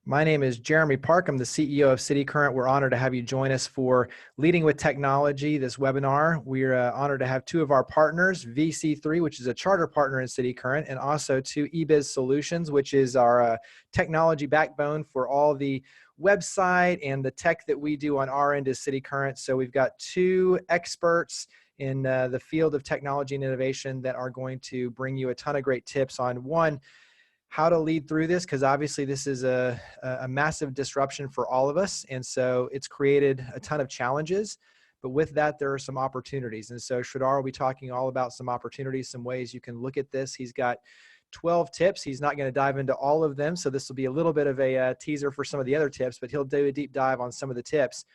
My name is Jeremy Park. I'm the CEO of CityCurrent. We're honored to have you join us for Leading with Technology, this webinar. We're honored to have two of our partners, VC3, which is a charter partner in CityCurrent, and also to eBiz Solutions, which is our technology backbone for all the website and the tech that we do on our end as CityCurrent. So we've got two experts in the field of technology and innovation that are going to bring you a ton of great tips on, one, how to lead through this, because obviously this is a massive disruption for all of us. And so it's created a ton of challenges, but with that, there are some opportunities. And so Sridhar will be talking all about some opportunities, some ways you can look at this. He's got 12 tips. He's not going to dive into all of them. So this will be a little bit of a teaser for some of the other tips, but he'll do a deep dive on some of the tips.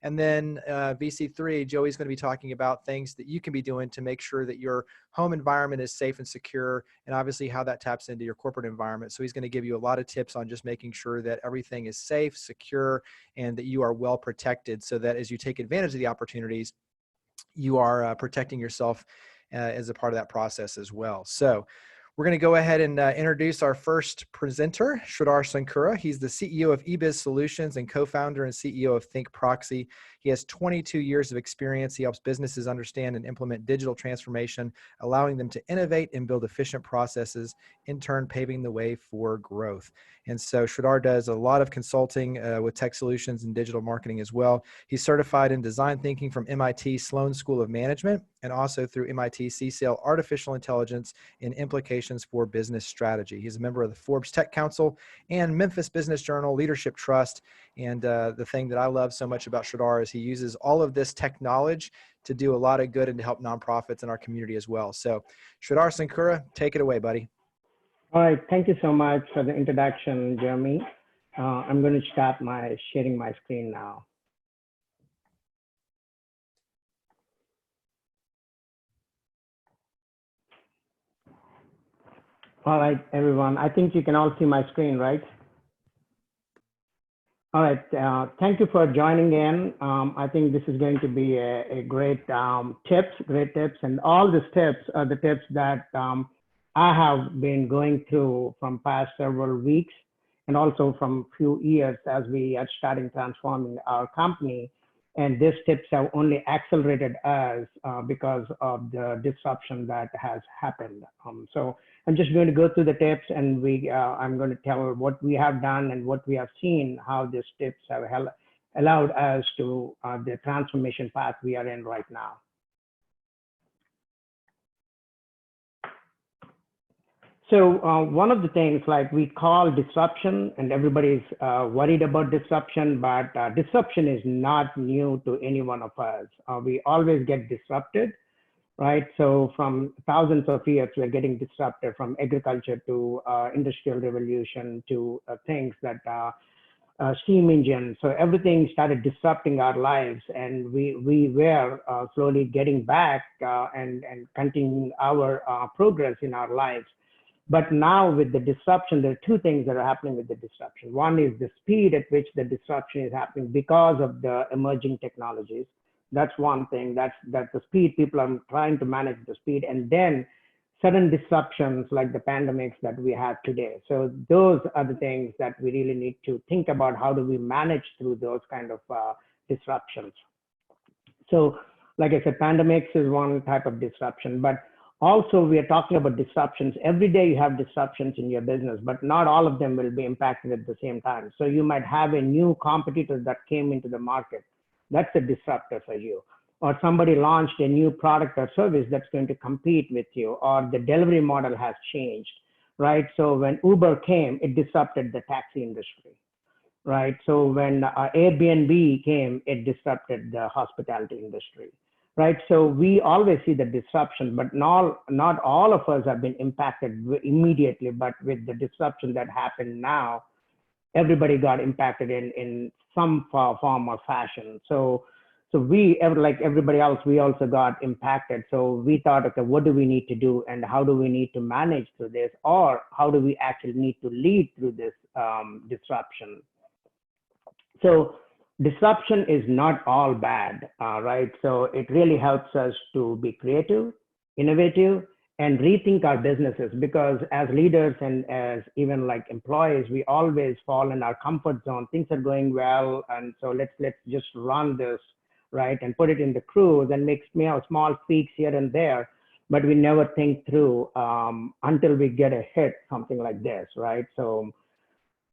And then VC3, Joey's going to be talking about things that you can be doing to make sure that your home environment is safe and secure, and obviously how that taps into your corporate environment. So he's going to give you a lot of tips on just making sure that everything is safe, secure, and that you are well protected, so that as you take advantage of the opportunities, you are protecting yourself as a part of that process as well. So we're going to go ahead and introduce our first presenter, Sridhar Sunkara. He's the CEO of eBiz Solutions and co-founder and CEO of ThinkProxi. He has 22 years of experience. He helps businesses understand and implement digital transformation, allowing them to innovate and build efficient processes, in turn paving the way for growth. And so Sridhar does a lot of consulting with tech solutions and digital marketing as well. He's certified in design thinking from MIT Sloan School of Management, and also through MIT CSAIL Artificial Intelligence and Implications for Business Strategy. He's a member of the Forbes Tech Council and Memphis Business Journal Leadership Trust. And the thing that I love so much about Sridhar is he uses all of this tech knowledge to do a lot of good and to help nonprofits in our community as well. So Sridhar Sunkara, take it away, buddy. All right, thank you so much for the introduction, Jeremy. I'm going to start sharing my screen now. All right, everyone. I think you can all see my screen, right? All right. Thank you for joining in. I think this is going to be a great great tips. And all these tips are the tips that I have been going through from past several weeks and also from few years as we are starting transforming our company. And these tips have only accelerated us because of the disruption that has happened. So I'm just going to go through the tips, and I'm going to tell what we have done and what we have seen, how these tips have allowed us to the transformation path we are in right now. So one of the things like we call disruption, and everybody's worried about disruption, but disruption is not new to any one of us. We always get disrupted, right? So from thousands of years, we're getting disrupted, from agriculture to industrial revolution to things that steam engine. So everything started disrupting our lives, and we were slowly getting back and continuing our progress in our lives. But now with the disruption, there are two things that are happening with the disruption. One is the speed at which the disruption is happening because of the emerging technologies. That's one thing. That's the speed. People are trying to manage the speed, and then sudden disruptions like the pandemics that we have today. So those are the things that we really need to think about. How do we manage through those kind of disruptions? So like I said, pandemics is one type of disruption, but also we are talking about disruptions. Every day you have disruptions in your business, but not all of them will be impacted at the same time. So you might have a new competitor that came into the market. That's a disruptor for you. Or somebody launched a new product or service that's going to compete with you, or the delivery model has changed, right? So when Uber came, it disrupted the taxi industry, right? So when Airbnb came, it disrupted the hospitality industry, right? So we always see the disruption, but not all of us have been impacted immediately, but with the disruption that happened now, everybody got impacted in some form or fashion. So we, like everybody else, we also got impacted. So we thought, okay, what do we need to do, and how do we need to manage through this, or how do we actually need to lead through this disruption? So disruption is not all bad, right? So it really helps us to be creative, innovative, and rethink our businesses, because as leaders and as even like employees, we always fall in our comfort zone. Things are going well, and so let's just run this, right, and put it in the cruise and make small tweaks here and there, but we never think through until we get a hit, something like this, right? So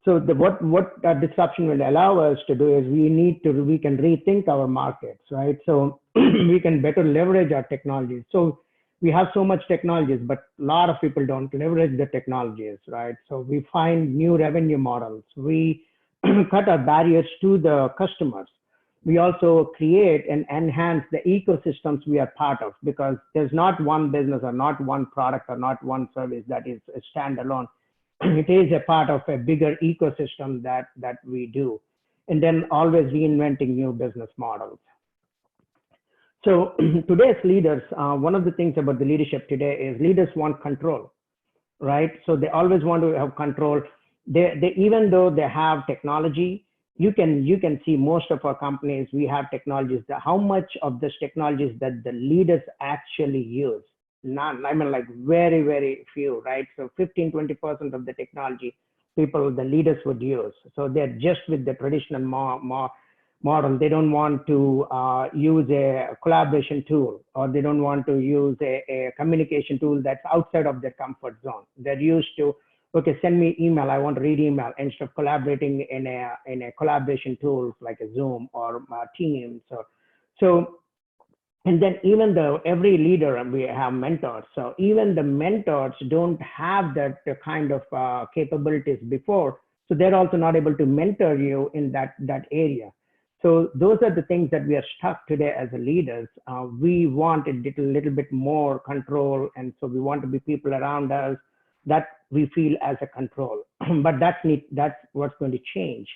what disruption will allow us to do is we can rethink our markets, right? So we can better leverage our technologies. So we have so much technologies, but a lot of people don't leverage the technologies, right? So we find new revenue models. We cut our barriers to the customers. We also create and enhance the ecosystems we are part of, because there's not one business or not one product or not one service that is a standalone. It is a part of a bigger ecosystem that we do, and then always reinventing new business models. So today's leaders, one of the things about the leadership today is leaders want control, right? So they always want to have control. They even though they have technology, you can see most of our companies, we have technologies. How much of this technologies that the leaders actually use? None. I mean, like very, very few, right? So 15-20% of the technology the leaders would use. So they're just with the traditional model. They don't want to use a collaboration tool, or they don't want to use a communication tool that's outside of their comfort zone. They're used to, okay, send me email. I want to read email, instead of collaborating in a collaboration tool like a Zoom or Teams. So and then even though every leader, and we have mentors, so even the mentors don't have that kind of capabilities before, so they're also not able to mentor you in that area. So those are the things that we are stuck today as a leaders. We want a little bit more control, and so we want to be people around us that we feel as a control. But that's what's going to change.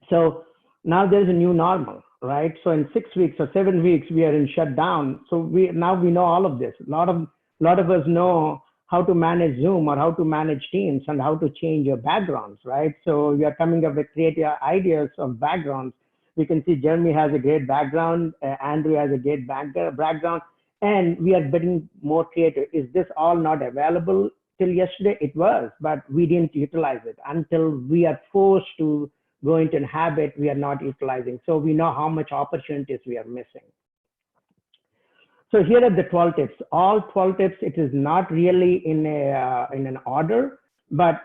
So now there's a new normal, right? So in 6 weeks or 7 weeks, we are in shutdown. So now we know all of this. A lot of us know how to manage Zoom or how to manage Teams and how to change your backgrounds, right? So we are coming up with creative ideas of backgrounds. We can see Jeremy has a great background, Andrew has a great background, and we are getting more creative. Is this all not available till yesterday? It was, but we didn't utilize it until we are forced to go into a habit we are not utilizing. So we know how much opportunities we are missing. So here are the 12 tips. All 12 tips, it is not really in an order, but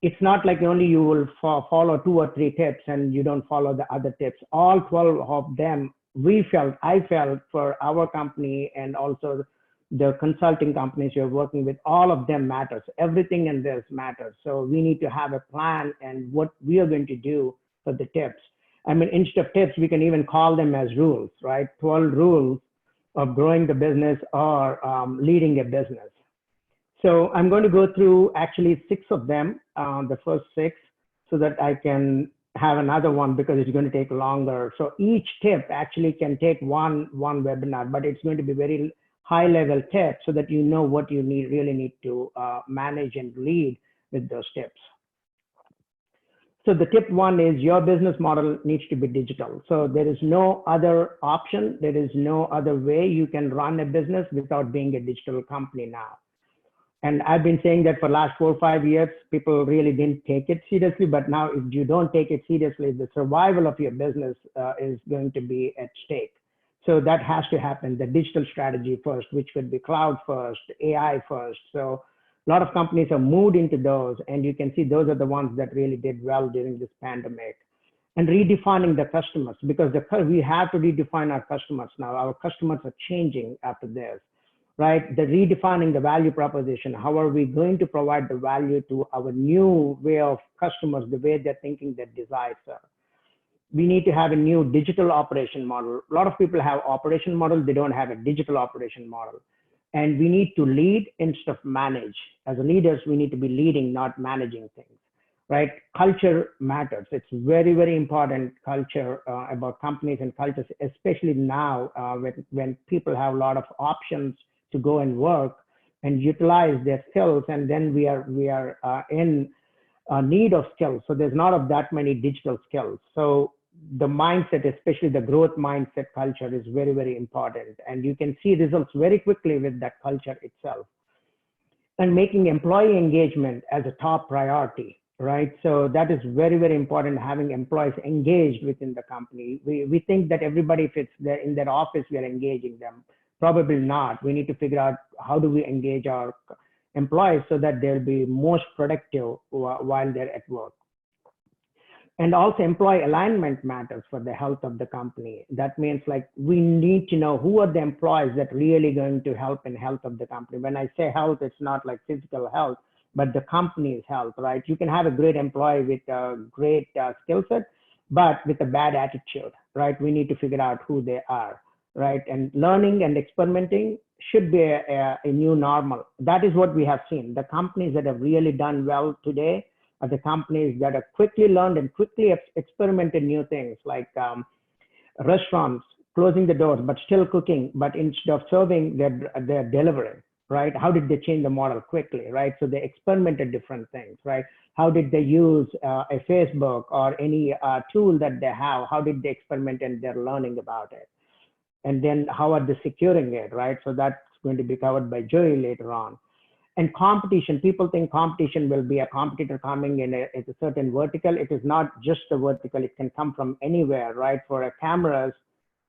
it's not like only you will follow 2 or 3 tips and you don't follow the other tips. All 12 of them, I felt for our company and also the consulting companies you're working with, all of them matters. Everything in this matters. So we need to have a plan and what we are going to do for the tips. I mean, instead of tips, we can even call them as rules, right? 12 rules of growing the business or leading a business. So I'm going to go through actually 6 of them, the first 6, so that I can have another one because it's going to take longer. So each tip actually can take one webinar, but it's going to be very high level tips so that you know what you really need to manage and lead with those tips. So the tip 1 is your business model needs to be digital. So there is no other option. There is no other way you can run a business without being a digital company now. And I've been saying that for the last 4 or 5 years, people really didn't take it seriously. But now if you don't take it seriously, the survival of your business is going to be at stake. So that has to happen, the digital strategy first, which could be cloud first, AI first. So a lot of companies have moved into those, and you can see those are the ones that really did well during this pandemic. And redefining the customers, because we have to redefine our customers now. Our customers are changing after this, right? The redefining the value proposition. How are we going to provide the value to our new way of customers, the way they're thinking, their desires are? We need to have a new digital operation model. A lot of people have operation model. They don't have a digital operation model. And we need to lead instead of manage. As leaders, we need to be leading, not managing things, right? Culture matters. It's very, very important culture about companies and cultures, especially now when people have a lot of options to go and work and utilize their skills. And then we are in need of skills. So there's not of that many digital skills. So the mindset, especially the growth mindset culture, is very, very important. And you can see results very quickly with that culture itself. And making employee engagement as a top priority, right? So that is very, very important, having employees engaged within the company. We think that everybody, if it's there in their office, we are engaging them. Probably not. We need to figure out how do we engage our employees so that they'll be most productive while they're at work. And also employee alignment matters for the health of the company. That means like we need to know who are the employees that really going to help in health of the company. When I say health, it's not like physical health, but the company's health, right? You can have a great employee with a great skill set, but with a bad attitude, right? We need to figure out who they are, right? And learning and experimenting should be a new normal. That is what we have seen. The companies that have really done well today are the companies that have quickly learned and quickly experimented new things, like restaurants closing the doors but still cooking, but instead of serving, they're delivering, right? How did they change the model quickly, right? So they experimented different things, right? How did they use a Facebook or any tool that they have? How did they experiment, and they're learning about it? And then how are they securing it, right? So that's going to be covered by Joey later on. And competition, people think competition will be a competitor coming in a certain vertical. It is not just a vertical. It can come from anywhere, right? For cameras,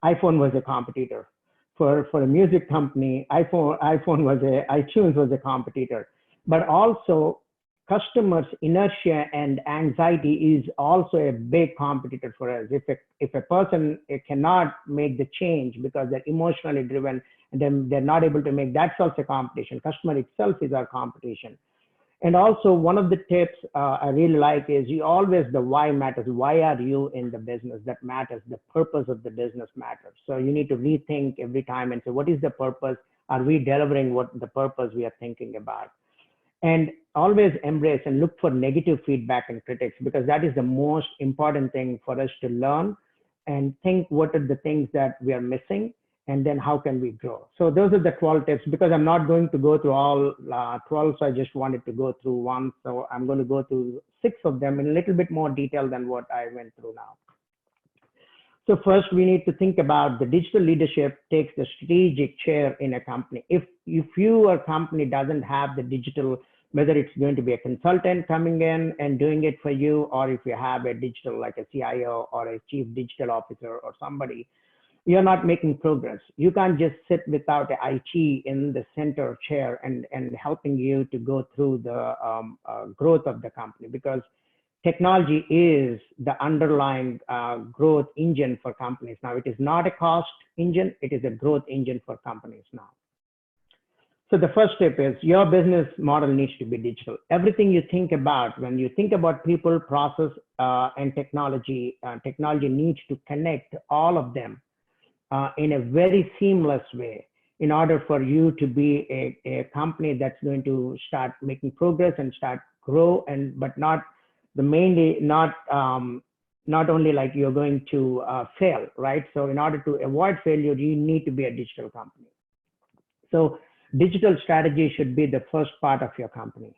iPhone was a competitor. For a music company, iTunes was a competitor. But also customers' inertia and anxiety is also a big competitor for us. If a person cannot make the change because they're emotionally driven, and then they're not able to make, that's also competition. Customer itself is our competition. And also one of the tips I really like is the why matters. Why are you in the business? That matters. The purpose of the business matters. So you need to rethink every time and say, what is the purpose? Are we delivering what the purpose we are thinking about? And always embrace and look for negative feedback and critics, because that is the most important thing for us to learn and think what are the things that we are missing, and then how can we grow. So those are the 12 tips. Because I'm not going to go through all 12, so I just wanted to go through one. So I'm going to go through 6 of them in a little bit more detail than what I went through now. So first, we need to think about the digital leadership takes the strategic chair in a company. If your company doesn't have the digital, whether it's going to be a consultant coming in and doing it for you, or if you have a digital, like a CIO or a chief digital officer or somebody, you're not making progress. You can't just sit without the IT in the center chair and helping you to go through the growth of the company, because technology is the underlying growth engine for companies. Now, it is not a cost engine, it is a growth engine for companies now. So the first step is your business model needs to be digital. Everything you think about, when you think about people, process, and technology, technology needs to connect all of them in a very seamless way in order for you to be a company that's going to start making progress and start grow, but not only like you're going to fail, right? So in order to avoid failure, you need to be a digital company. So digital strategy should be the first part of your company.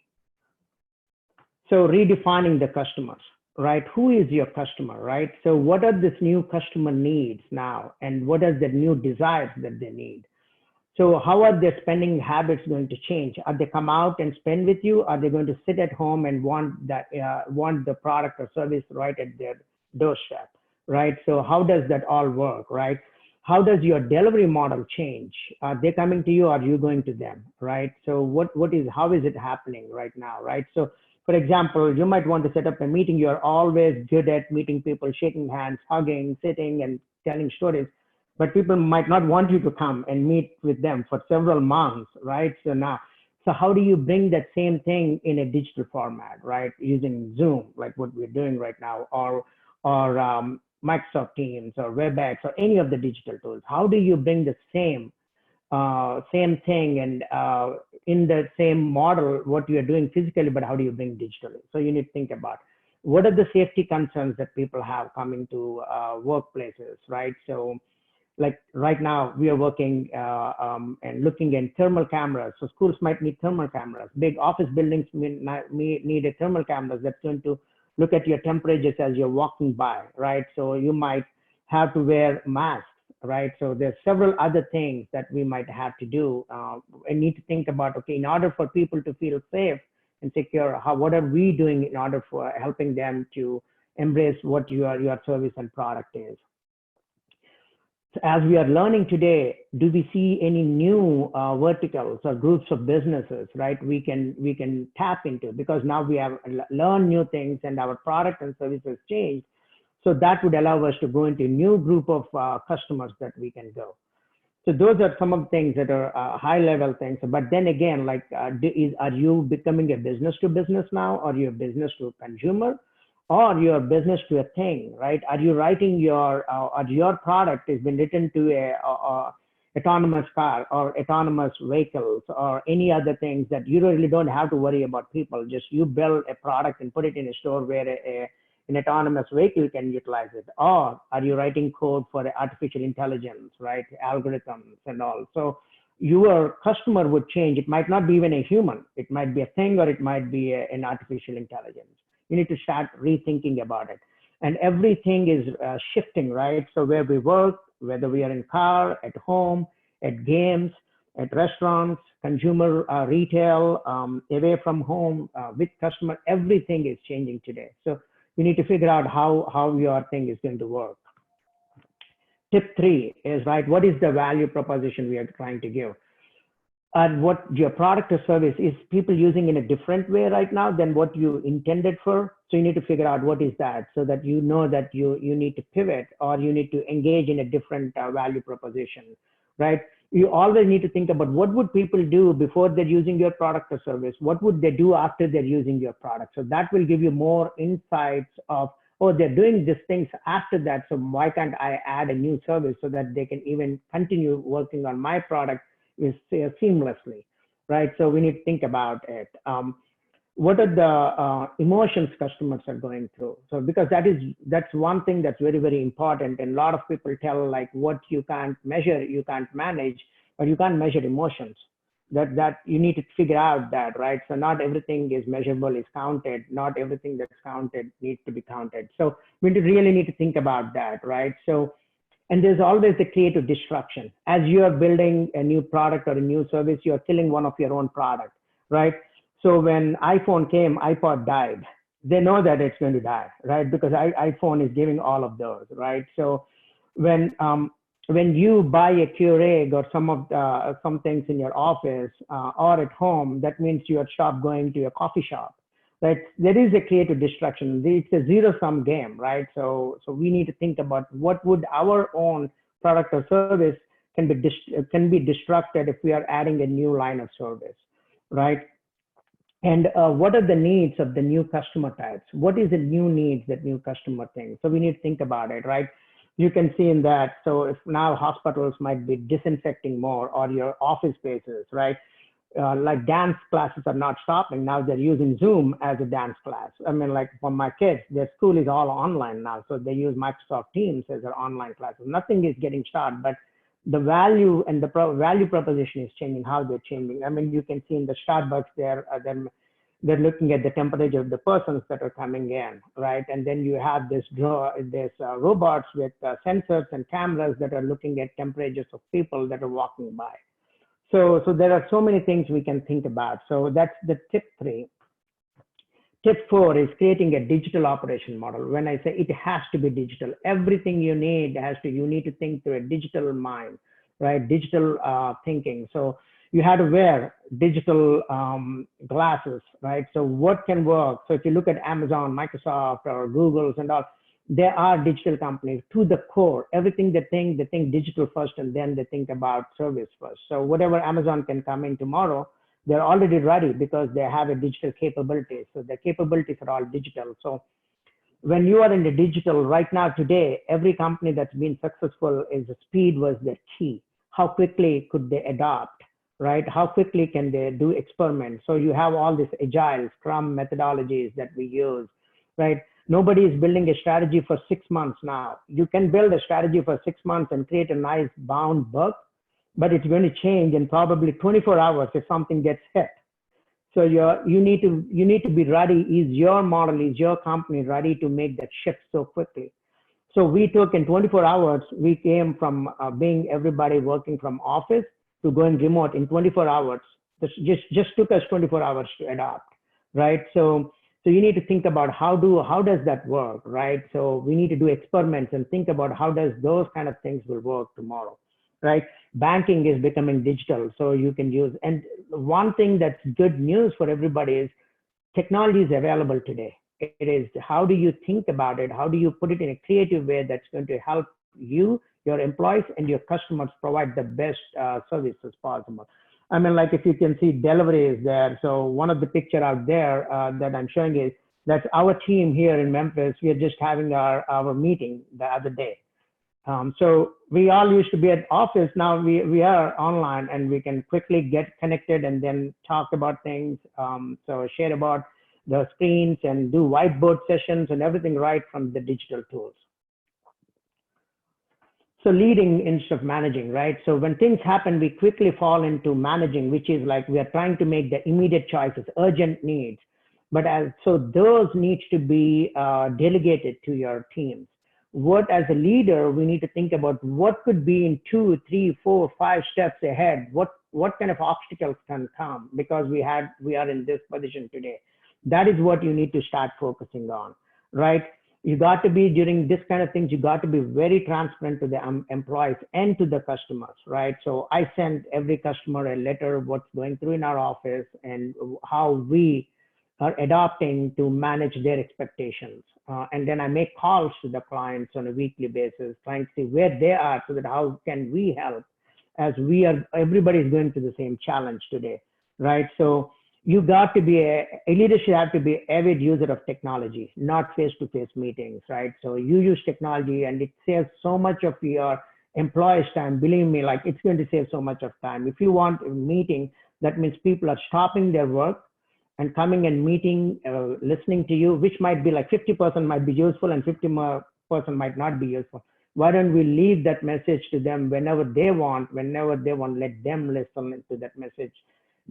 So redefining the customers, right? Who is your customer, right? So what are this new customer needs now, and what are the new desires that they need? So how are their spending habits going to change? Are they come out and spend with you? Are they going to sit at home and want the product or service right at their doorstep, right? So how does that all work, right? How does your delivery model change? Are they coming to you, or are you going to them, right? So how is it happening right now, right? So for example, you might want to set up a meeting. You're always good at meeting people, shaking hands, hugging, sitting and telling stories, but people might not want you to come and meet with them for several months, right? So how do you bring that same thing in a digital format, right? Using Zoom, like what we're doing right now, or Microsoft Teams or WebEx or any of the digital tools. How do you bring the same thing and in the same model, what you're doing physically, but how do you bring digitally? So you need to think about what are the safety concerns that people have coming to workplaces, right? So like right now we are working and looking at thermal cameras. So schools might need thermal cameras. Big office buildings need a thermal cameras that's going to look at your temperatures as you're walking by, right? So you might have to wear masks, right? So there's several other things that we might have to do and need to think about, okay, in order for people to feel safe and secure, what are we doing in order for helping them to embrace what your service and product is? So as we are learning today, do we see any new verticals or groups of businesses, right? We can tap into, because now we have learned new things and our product and services changed. So that would allow us to go into a new group of customers that we can go. So those are some of the things that are high level things. But then again, like, are you becoming a business to business now, or you're business to consumer, or your business to a thing, right? Are you writing or your product has been written to a autonomous car or autonomous vehicles or any other things that you really don't have to worry about people. Just you build a product and put it in a store where an autonomous vehicle can utilize it. Or are you writing code for artificial intelligence, right? Algorithms and all. So your customer would change. It might not be even a human. It might be a thing, or it might be an artificial intelligence. You need to start rethinking about it. And everything is shifting, right? So where we work, whether we are in car, at home, at games, at restaurants, consumer retail, away from home, with customer, everything is changing today. So you need to figure out how your thing is going to work. Tip 3 is, right, what is the value proposition we are trying to give? And what your product or service is people using in a different way right now than what you intended for. So you need to figure out what is that, so that you know that you need to pivot, or you need to engage in a different value proposition, right? You always need to think about what would people do before they're using your product or service? What would they do after they're using your product? So that will give you more insights of, oh, they're doing these things after that, so why can't I add a new service so that they can even continue working on my product seamlessly, right? So we need to think about it. What are the emotions customers are going through? So because that's one thing that's very, very important. And a lot of people tell, like, what you can't measure, you can't manage, or you can't measure emotions. That you need to figure out that, right? So not everything is measurable, is counted. Not everything that's counted needs to be counted. So we really need to think about that, right? So, and there's always the creative destruction. As you are building a new product or a new service, you're killing one of your own product, right? So when iPhone came, iPod died. They know that it's going to die, right? Because iPhone is giving all of those, right? So when you buy a Keurig or some things in your office or at home, that means you have stopped going to a coffee shop, right? There is a creative destruction. It's a zero-sum game, right? So we need to think about what would our own product or service can be destructed if we are adding a new line of service, right? And what are the needs of the new customer types? What is the new needs that new customer thinks? So we need to think about it, right? You can see in that. So if now hospitals might be disinfecting more, or your office spaces, right? Like dance classes are not stopping. Now they're using Zoom as a dance class. I mean, like for my kids, their school is all online now. So they use Microsoft Teams as their online classes. Nothing is getting started, but the value and the value proposition is changing, how they're changing. I mean, you can see in the Starbucks there, they're looking at the temperature of the persons that are coming in, right? And then you have this robots with sensors and cameras that are looking at temperatures of people that are walking by. So there are so many things we can think about. So that's the tip 3. Tip 4 is creating a digital operation model. When I say it has to be digital, everything you need you need to think through a digital mind, right? Digital thinking. So you had to wear digital glasses, right? So what can work? So if you look at Amazon, Microsoft, or Google's and all, they are digital companies to the core. Everything they think digital first, and then they think about service first. So whatever Amazon can come in tomorrow, they're already ready because they have a digital capability. So the capabilities are all digital. So when you are in the digital right now today, every company that's been successful is the speed was their key. How quickly could they adopt, right? How quickly can they do experiments? So you have all these agile Scrum methodologies that we use, right? Nobody is building a strategy for 6 months now. You can build a strategy for 6 months and create a nice bound book, but it's going to change in probably 24 hours if something gets hit. So you need to be ready. Is your model, is your company ready to make that shift so quickly? So we took in 24 hours, we came from being everybody working from office to going remote in 24 hours. This just took us 24 hours to adopt, right? So you need to think about how does that work, right? So we need to do experiments and think about how does those kind of things will work tomorrow, right? Banking is becoming digital, so you can use, and one thing that's good news for everybody is technology is available today. It is, how do you think about it? How do you put it in a creative way that's going to help you, your employees, and your customers provide the best services possible? I mean, like if you can see, delivery is there. So one of the picture out there that I'm showing is that's our team here in Memphis. We are just having our meeting the other day. So we all used to be at office. Now we are online and we can quickly get connected and then talk about things. So share about the screens and do whiteboard sessions and everything right from the digital tools. So leading instead of managing, right? So when things happen, we quickly fall into managing, which is like we are trying to make the immediate choices, urgent needs. But so those needs to be delegated to your teams. What as a leader, we need to think about what could be in 2, 3, 4, 5 steps ahead. What kind of obstacles can come because we are in this position today. That is what you need to start focusing on, right? You got to be, during this kind of things, you got to be very transparent to the employees and to the customers, right? So I send every customer a letter of what's going through in our office and how we are adopting to manage their expectations. And then I make calls to the clients on a weekly basis, trying to see where they are so that how can we help, as everybody is going through the same challenge today, right? So you got to be a leader should have to be avid user of technology, not face-to-face meetings, right? So you use technology and it saves so much of your employees' time. Believe me, like it's going to save so much of time. If you want a meeting, that means people are stopping their work and coming and meeting, listening to you, which might be like 50% might be useful and 50% might not be useful. Why don't we leave that message to them whenever they want, let them listen to that message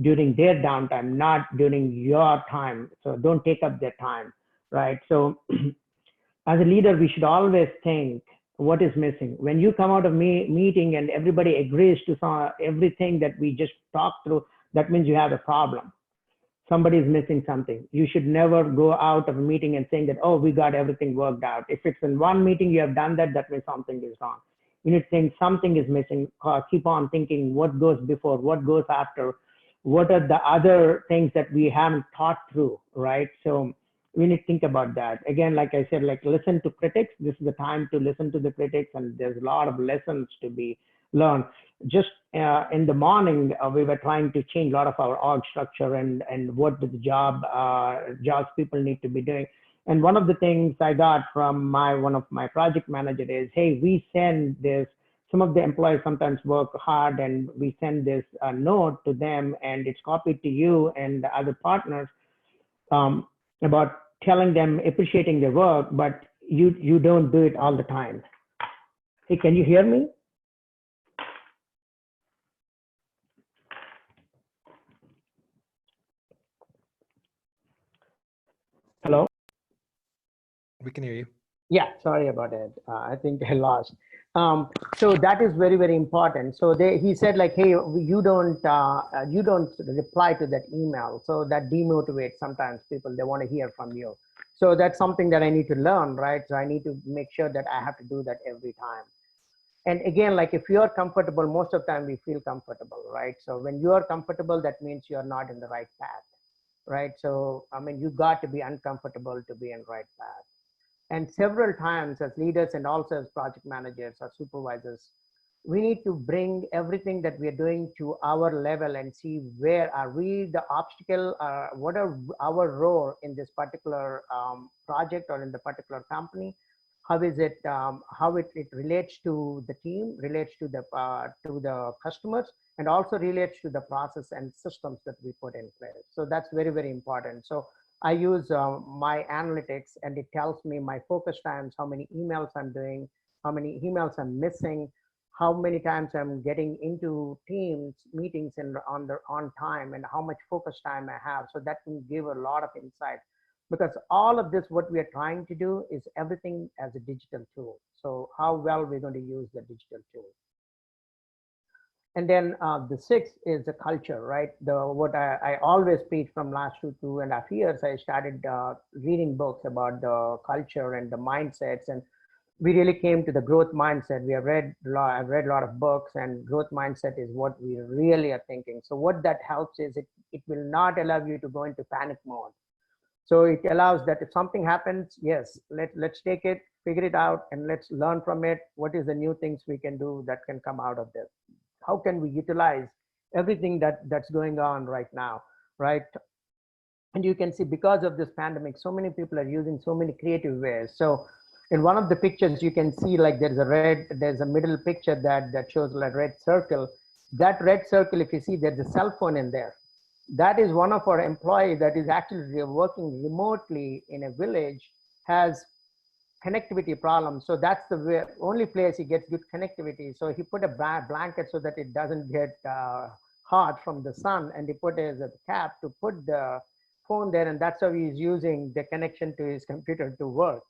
during their downtime, not during your time. So don't take up their time, right? So as a leader, we should always think what is missing. When you come out of meeting and everybody agrees to everything that we just talked through, that means you have a problem. Somebody is missing something. You should never go out of a meeting and saying that, oh, we got everything worked out. If it's in one meeting you have done that, that means something is wrong. You need to think something is missing. Keep on thinking what goes before, what goes after, what are the other things that we haven't thought through, right? So we need to think about that. Again, like I said, like listen to critics. This is the time to listen to the critics, and there's a lot of lessons to be learned. Just in the morning, we were trying to change a lot of our org structure and what the jobs people need to be doing. And one of the things I got from one of my project manager is, hey, we send this, some of the employees sometimes work hard and we send this note to them and it's copied to you and the other partners about telling them, appreciating their work, but you don't do it all the time. Hey, can you hear me? Hello? We can hear you. Yeah, sorry about it. I think I lost. So that is very, very important. So he said like, hey, you don't reply to that email. So that demotivates sometimes people. They want to hear from you. So that's something that I need to learn, right? So I need to make sure that I have to do that every time. And again, like if you're comfortable, most of the time we feel comfortable, right? So when you are comfortable, that means you're not in the right path, right? So, I mean, you got to be uncomfortable to be in right path. And several times as leaders and also as project managers or supervisors, we need to bring everything that we are doing to our level and see where are we the obstacle, what are our role in this particular project or in the particular company. How is it, how it relates to the team, relates to the customers, and also relates to the process and systems that we put in place. So that's very, very important. So I use my analytics and it tells me my focus times, how many emails I'm doing, how many emails I'm missing, how many times I'm getting into Teams meetings and on time, and how much focus time I have. So that can give a lot of insight, because all of this, what we are trying to do is everything as a digital tool. So how well we're going to use the digital tool. And then the sixth is the culture, right? What I always preach from last 2.5 years, I started reading books about the culture and the mindsets, and we really came to the growth mindset. I've read a lot of books, and growth mindset is what we really are thinking. So what that helps is it will not allow you to go into panic mode. So it allows that if something happens, yes, let's take it, figure it out, and let's learn from it. What is the new things we can do that can come out of this? How can we utilize everything that's going on right now, right? And you can see, because of this pandemic, so many people are using so many creative ways. So in one of the pictures, you can see like there's a middle picture that shows a red circle. That red circle, if you see, there's a cell phone in there. That is one of our employees that is actually working remotely in a village, has connectivity problems. So that's the only place he gets good connectivity. So he put a blanket so that it doesn't get hot from the sun, and he put it as a cap to put the phone there, and that's how he's using the connection to his computer to work,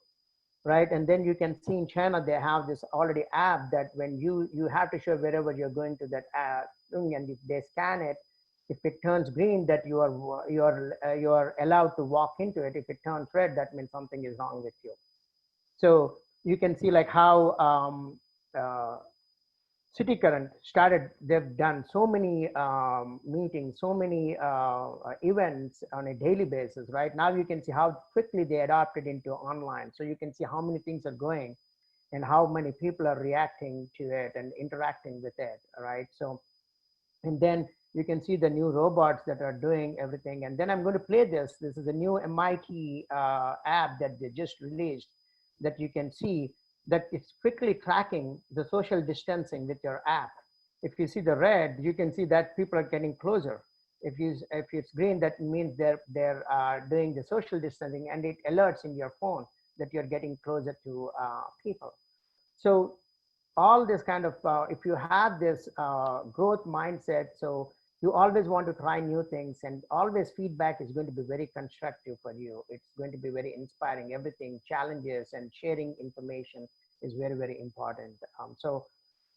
right? And then you can see in China, they have this already app that when you have to show wherever you're going to that app, and if they scan it, if it turns green, that you are allowed to walk into it. If it turns red, that means something is wrong with you. So you can see like how City Current started, they've done so many meetings, so many events on a daily basis, right? Now you can see how quickly they adopted into online. So you can see how many things are going and how many people are reacting to it and interacting with it, right? So, and then you can see the new robots that are doing everything. And then I'm going to play this. This is a new MIT app that they just released, that you can see that it's quickly tracking the social distancing with your app. If you see the red, you can see that people are getting closer. If it's green, that means they're doing the social distancing, and it alerts in your phone that you're getting closer to people. So all this kind of, if you have this growth mindset, so you always want to try new things, and always feedback is going to be very constructive for you. It's going to be very inspiring. Everything, challenges and sharing information is very, very important. So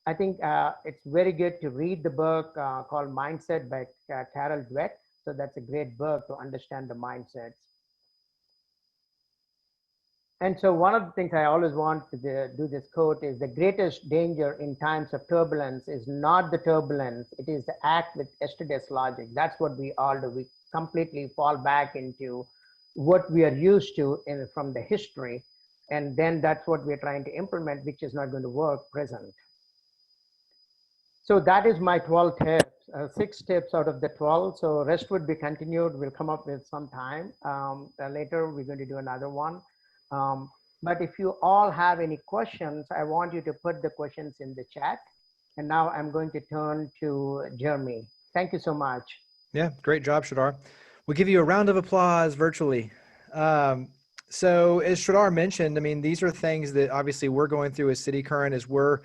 I think it's very good to read the book called Mindset by Carol Dweck. So that's a great book to understand the mindsets. And so one of the things I always want to do this quote is, the greatest danger in times of turbulence is not the turbulence, it is the act with yesterday's logic. That's what we all do. We completely fall back into what we are used to from the history. And then that's what we're trying to implement, which is not going to work present. So that is my 12 tips, 6 tips out of the 12. So rest would be continued. We'll come up with some time. Later, we're going to do another one. But if you all have any questions, I want you to put the questions in the chat. And now I'm going to turn to Jeremy. Thank you so much. Yeah, great job, Sridhar. We'll give you a round of applause virtually. So as Sridhar mentioned, I mean, these are things that obviously we're going through as City Current as we're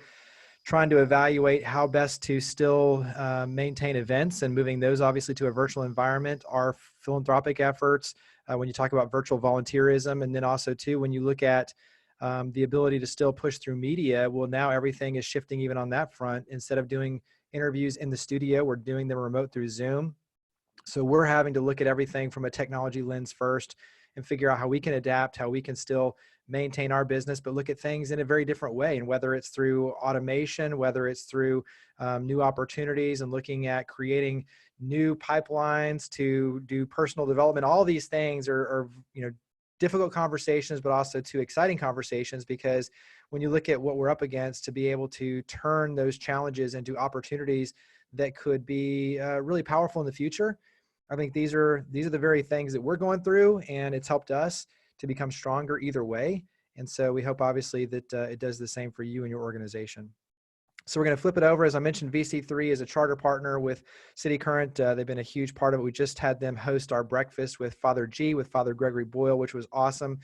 trying to evaluate how best to still maintain events and moving those obviously to a virtual environment, our philanthropic efforts, when you talk about virtual volunteerism, and then also too, when you look at the ability to still push through media, well, now everything is shifting even on that front. Instead of doing interviews in the studio, we're doing them remote through Zoom. So we're having to look at everything from a technology lens first and figure out how we can adapt, how we can still maintain our business, but look at things in a very different way. And whether it's through automation, whether it's through new opportunities and looking at creating new pipelines to do personal development, all these things are difficult conversations, but also too exciting conversations, because when you look at what we're up against, to be able to turn those challenges into opportunities that could be really powerful in the future. I think these are the very things that we're going through, and it's helped us to become stronger either way. And so we hope obviously that it does the same for you and your organization. So we're going to flip it over. As I mentioned, VC3 is a charter partner with City Current. They've been a huge part of it. We just had them host our breakfast with Father G, with Father Gregory Boyle, which was awesome.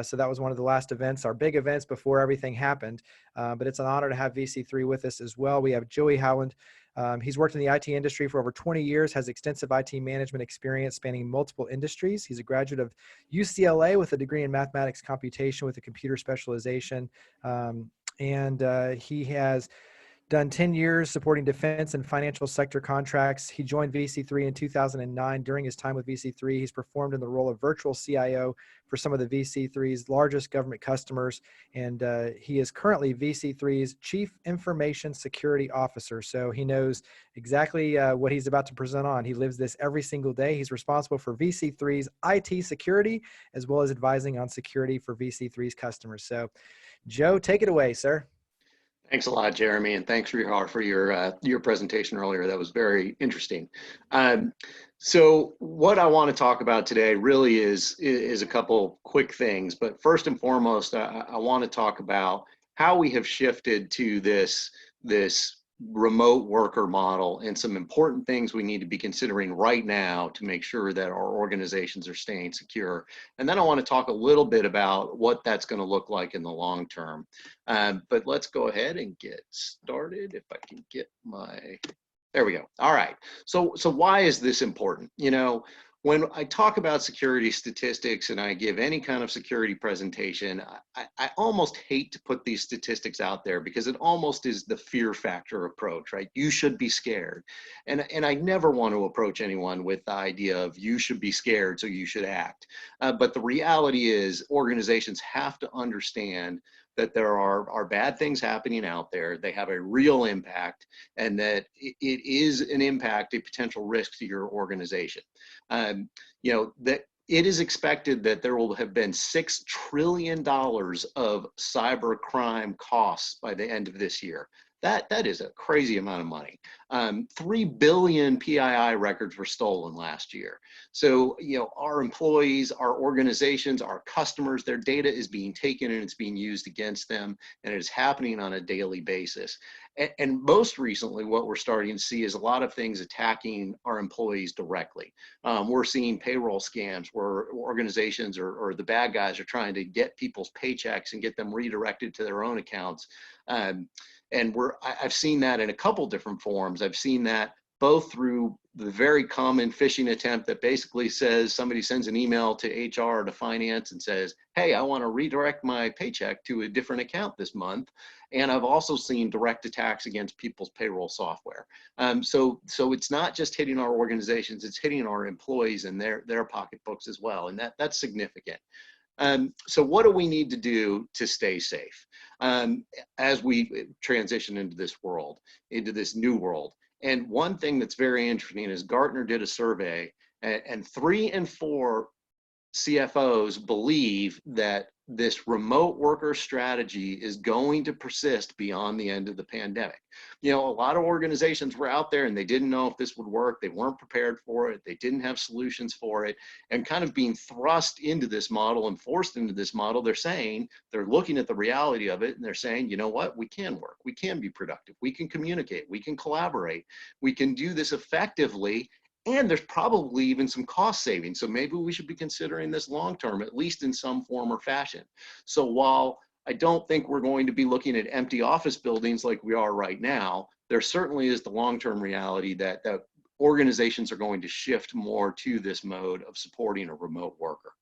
So that was one of the last events, our big events before everything happened. But it's an honor to have VC3 with us as well. We have Joe Howland. He's worked in the IT industry for over 20 years, has extensive IT management experience spanning multiple industries. He's a graduate of UCLA with a degree in mathematics computation with a computer specialization. He has done 10 years supporting defense and financial sector contracts. He joined VC3 in 2009. During his time with VC3, he's performed in the role of virtual CIO for some of the VC3's largest government customers. And he is currently VC3's Chief Information Security Officer. So he knows exactly what he's about to present on. He lives this every single day. He's responsible for VC3's IT security, as well as advising on security for VC3's customers. So Joe, take it away, sir. Thanks a lot, Jeremy, and thanks, Sridhar, for your presentation earlier. That was very interesting. So what I want to talk about today really is a couple quick things. But first and foremost, I want to talk about how we have shifted to this remote worker model and some important things we need to be considering right now to make sure that our organizations are staying secure. And then I want to talk a little bit about what that's going to look like in the long term. But let's go ahead and get started. If I can get there we go. All right. So why is this important? You know, when I talk about security statistics and I give any kind of security presentation, I almost hate to put these statistics out there because it almost is the fear factor approach, right? You should be scared. And I never want to approach anyone with the idea of you should be scared, so you should act. But the reality is organizations have to understand that there are bad things happening out there. They have a real impact, and that it is an impact, a potential risk to your organization. You know, that it is expected that there will have been $6 trillion of cyber crime costs by the end of this year. That is a crazy amount of money. 3 billion PII records were stolen last year. So, you know, our employees, our organizations, our customers, their data is being taken and it's being used against them, and it is happening on a daily basis. And most recently, what we're starting to see is a lot of things attacking our employees directly. We're seeing payroll scams where organizations or the bad guys are trying to get people's paychecks and get them redirected to their own accounts. And I've seen that in a couple different forms. I've seen that both through the very common phishing attempt that basically says somebody sends an email to HR or to finance and says, hey, I want to redirect my paycheck to a different account this month. And I've also seen direct attacks against people's payroll software. So it's not just hitting our organizations, it's hitting our employees and their pocketbooks as well. And that's significant. So what do we need to do to stay safe as we transition into this world, into this new world? And one thing that's very interesting is Gartner did a survey, and 3 in 4 CFOs believe that this remote worker strategy is going to persist beyond the end of the pandemic. You know, a lot of organizations were out there and they didn't know if this would work. They weren't prepared for it. They didn't have solutions for it. And kind of being thrust into this model and forced into this model, they're looking at the reality of it and they're saying, you know what, we can work. We can be productive. We can communicate. We can collaborate. We can do this effectively. And there's probably even some cost savings. So maybe we should be considering this long-term, at least in some form or fashion. So while I don't think we're going to be looking at empty office buildings like we are right now, there certainly is the long-term reality that organizations are going to shift more to this mode of supporting a remote worker.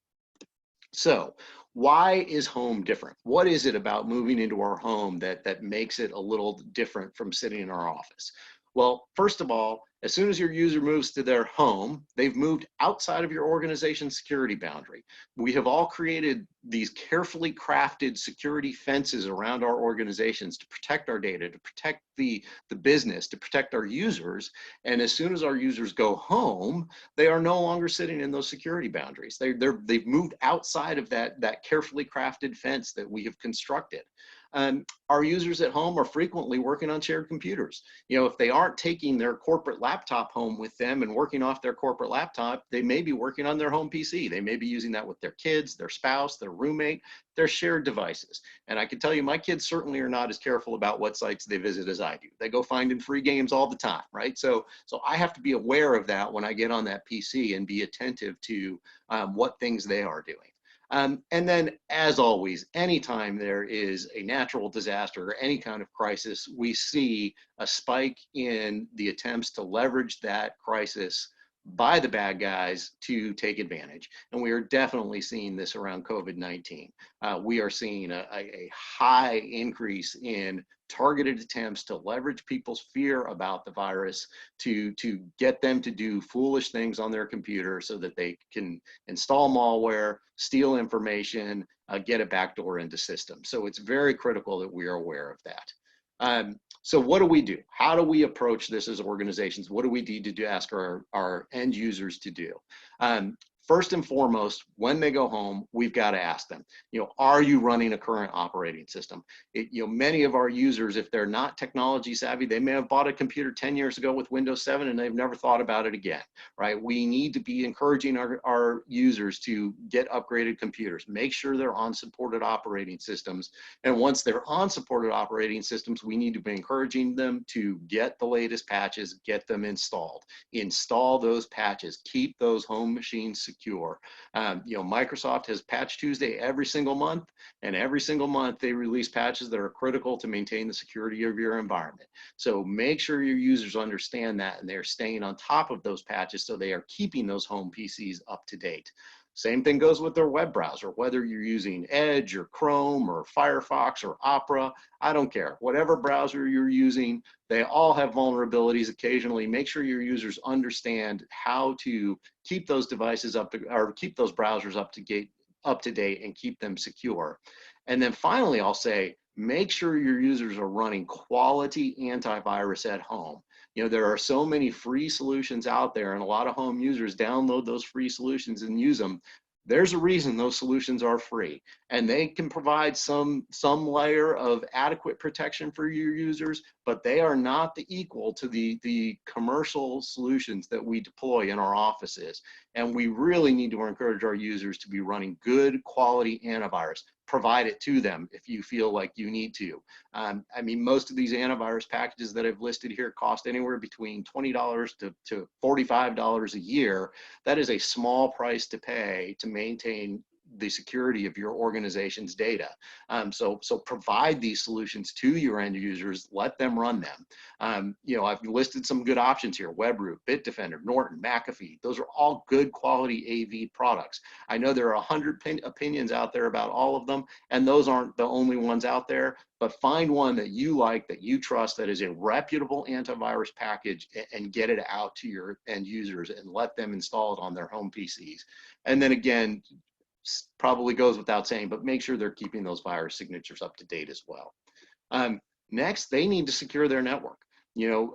So why is home different? What is it about moving into our home that makes it a little different from sitting in our office? Well, first of all, as soon as your user moves to their home, they've moved outside of your organization's security boundary. We have all created these carefully crafted security fences around our organizations to protect our data, to protect the business, to protect our users. And as soon as our users go home, they are no longer sitting in those security boundaries. They've moved outside of that carefully crafted fence that we have constructed. Our users at home are frequently working on shared computers. You know, if they aren't taking their corporate laptop home with them and working off their corporate laptop, they may be working on their home PC. They may be using that with their kids, their spouse, their roommate, their shared devices. And I can tell you, my kids certainly are not as careful about what sites they visit as I do. They go finding free games all the time, right? So I have to be aware of that when I get on that PC and be attentive to what things they are doing. And then, as always, anytime there is a natural disaster or any kind of crisis, we see a spike in the attempts to leverage that crisis by the bad guys to take advantage. And we are definitely seeing this around COVID-19. We are seeing a high increase in targeted attempts to leverage people's fear about the virus to get them to do foolish things on their computer so that they can install malware, steal information, get a backdoor into systems. So it's very critical that we are aware of that. So what do we do? How do we approach this as organizations? What do we need to do, ask our end users to do? First and foremost, when they go home, we've got to ask them, are you running a current operating system? Many of our users, if they're not technology savvy, they may have bought a computer 10 years ago with Windows 7 and they've never thought about it again, right? We need to be encouraging our users to get upgraded computers, make sure they're on supported operating systems. And once they're on supported operating systems, we need to be encouraging them to get the latest patches, get them installed, install those patches, keep those home machines secure. Microsoft has Patch Tuesday every single month, and every single month they release patches that are critical to maintain the security of your environment. So make sure your users understand that and they're staying on top of those patches so they are keeping those home PCs up to date. Same thing goes with their web browser, whether you're using Edge or Chrome or Firefox or Opera, I don't care. Whatever browser you're using, they all have vulnerabilities occasionally. Make sure your users understand how to keep those devices keep those browsers up to date and keep them secure. And then finally, I'll say, make sure your users are running quality antivirus at home. There are so many free solutions out there, and a lot of home users download those free solutions and use them. There's a reason those solutions are free, and they can provide some layer of adequate protection for your users, but they are not the equal to the commercial solutions that we deploy in our offices. And we really need to encourage our users to be running good quality antivirus. Provide it to them if you feel like you need to. Most of these antivirus packages that I've listed here cost anywhere between $20 to $45 a year. That is a small price to pay to maintain the security of your organization's data. So provide these solutions to your end users, let them run them. I've listed some good options here: Webroot, Bitdefender, Norton, McAfee. Those are all good quality AV products. I know there are 100 opinions out there about all of them, and those aren't the only ones out there, but find one that you like, that you trust, that is a reputable antivirus package, and get it out to your end users and let them install it on their home PCs. And then again, probably goes without saying, but make sure they're keeping those virus signatures up to date as well. Next, they need to secure their network.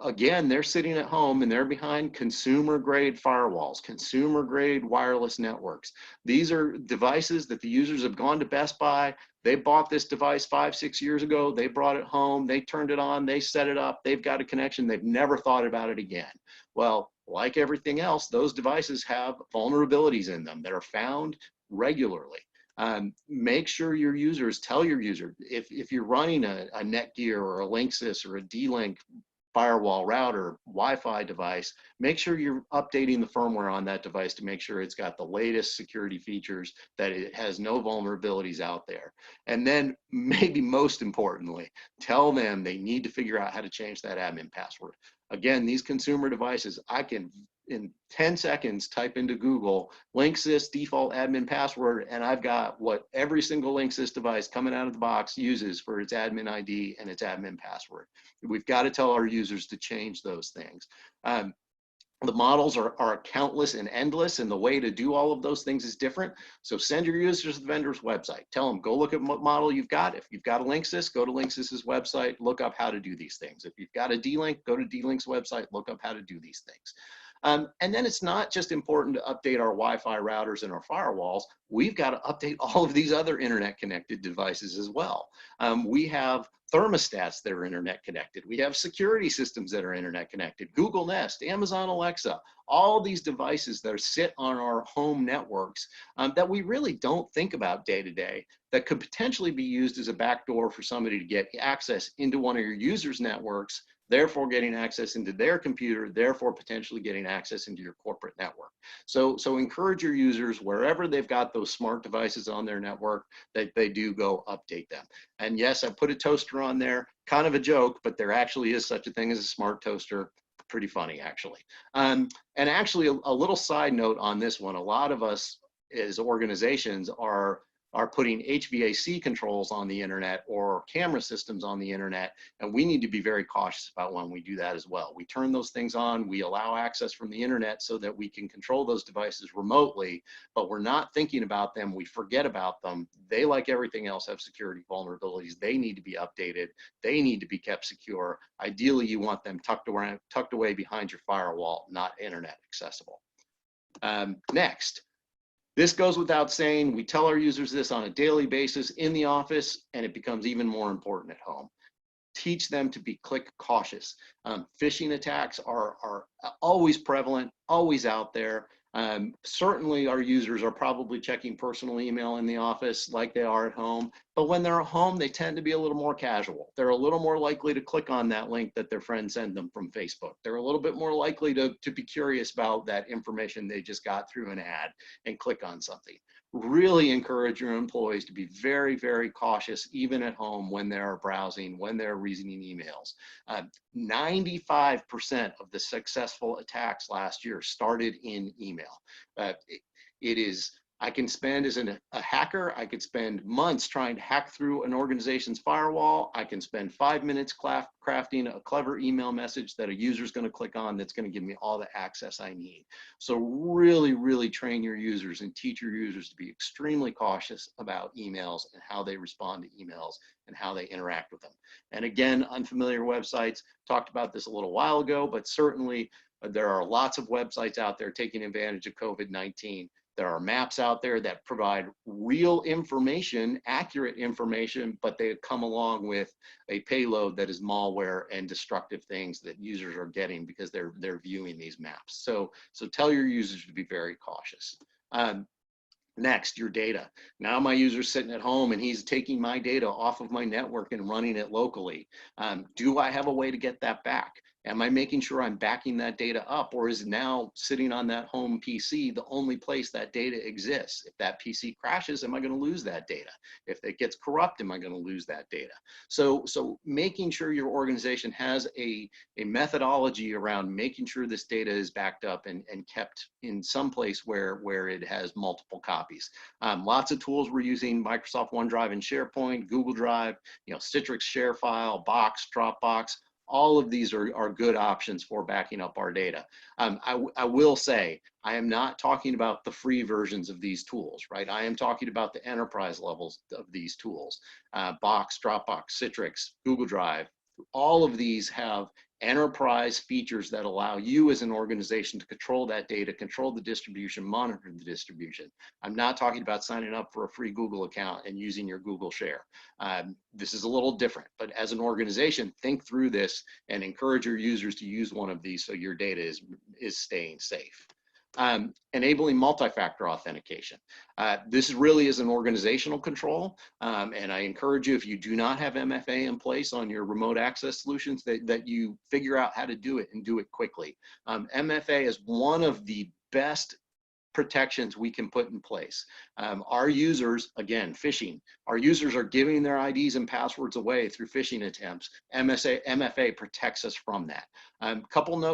Again, they're sitting at home and they're behind consumer grade firewalls, consumer grade wireless networks. These are devices that the users have gone to Best Buy. They bought this device 5-6 years ago. They brought it home. They turned it on. They set it up. They've got a connection. They've never thought about it again. Well, like everything else, those devices have vulnerabilities in them that are found regularly. Make sure your users, tell your user, if you're running a Netgear or a Linksys or a D-Link firewall, router, Wi-Fi device, make sure you're updating the firmware on that device to make sure it's got the latest security features, that it has no vulnerabilities out there. And then maybe most importantly, tell them they need to figure out how to change that admin password. Again, these consumer devices, I can in 10 seconds type into Google Linksys default admin password, and I've got what every single Linksys device coming out of the box uses for its admin ID and its admin password. We've got to tell our users to change those things. The models are countless and endless, and the way to do all of those things is different. So send your users to the vendor's website. Tell them, go look at what model you've got. If you've got a Linksys, go to Linksys's website, look up how to do these things. If you've got a D-Link, go to D-Link's website, look up how to do these things. And then it's not just important to update our Wi-Fi routers and our firewalls. We've got to update all of these other internet connected devices as well. We have thermostats that are internet connected. We have security systems that are internet connected. Google Nest, Amazon Alexa, all these devices that sit on our home networks that we really don't think about day to day, that could potentially be used as a backdoor for somebody to get access into one of your users' networks therefore getting access into their computer, therefore potentially getting access into your corporate network. So encourage your users wherever they've got those smart devices on their network that they do go update them. And yes, I put a toaster on there, kind of a joke, but there actually is such a thing as a smart toaster. Pretty funny, actually. And actually, a little side note on this one, a lot of us as organizations are putting HVAC controls on the internet or camera systems on the internet, and we need to be very cautious about when we do that as well. We turn those things on, we allow access from the internet so that we can control those devices remotely, but we're not thinking about them, we forget about them. They, like everything else, have security vulnerabilities. They need to be updated, they need to be kept secure. Ideally, you want them tucked away behind your firewall, not internet accessible. Next. This goes without saying, we tell our users this on a daily basis in the office, and it becomes even more important at home. Teach them to be click cautious. Phishing attacks are always prevalent, always out there. Certainly our users are probably checking personal email in the office like they are at home, but when they're at home, they tend to be a little more casual. They're a little more likely to click on that link that their friend sent them from Facebook. They're a little bit more likely to be curious about that information they just got through an ad and click on something. Really encourage your employees to be very, very cautious, even at home when they're browsing, when they're reading emails. 95% of the successful attacks last year started in email. I can spend as a hacker, I could spend months trying to hack through an organization's firewall. I can spend 5 minutes crafting a clever email message that a user is going to click on that's going to give me all the access I need. So really, really train your users and teach your users to be extremely cautious about emails and how they respond to emails and how they interact with them. And again, unfamiliar websites, talked about this a little while ago, but certainly there are lots of websites out there taking advantage of COVID-19. There are maps out there that provide real information, accurate information, but they come along with a payload that is malware and destructive things that users are getting because they're viewing these maps. So tell your users to be very cautious. Next, your data. Now my user's sitting at home and he's taking my data off of my network and running it locally. Do I have a way to get that back? Am I making sure I'm backing that data up, or is now sitting on that home PC the only place that data exists? If that PC crashes, am I going to lose that data? If it gets corrupt, am I going to lose that data? So making sure your organization has a methodology around making sure this data is backed up and kept in some place where it has multiple copies. Lots of tools we're using: Microsoft OneDrive and SharePoint, Google Drive, Citrix ShareFile, Box, Dropbox. All of these are good options for backing up our data. I will say, I am not talking about the free versions of these tools, right? I am talking about the enterprise levels of these tools. Box, Dropbox, Citrix, Google Drive, all of these have enterprise features that allow you as an organization to control that data, control the distribution, monitor the distribution. I'm not talking about signing up for a free Google account and using your Google Share. This is a little different, but as an organization, think through this and encourage your users to use one of these so your data is staying safe. Enabling multi-factor authentication. This really is an organizational control, and I encourage you, if you do not have MFA in place on your remote access solutions, that you figure out how to do it and do it quickly. MFA is one of the best protections we can put in place. Our users, again, phishing, our users are giving their IDs and passwords away through phishing attempts. MFA protects us from that.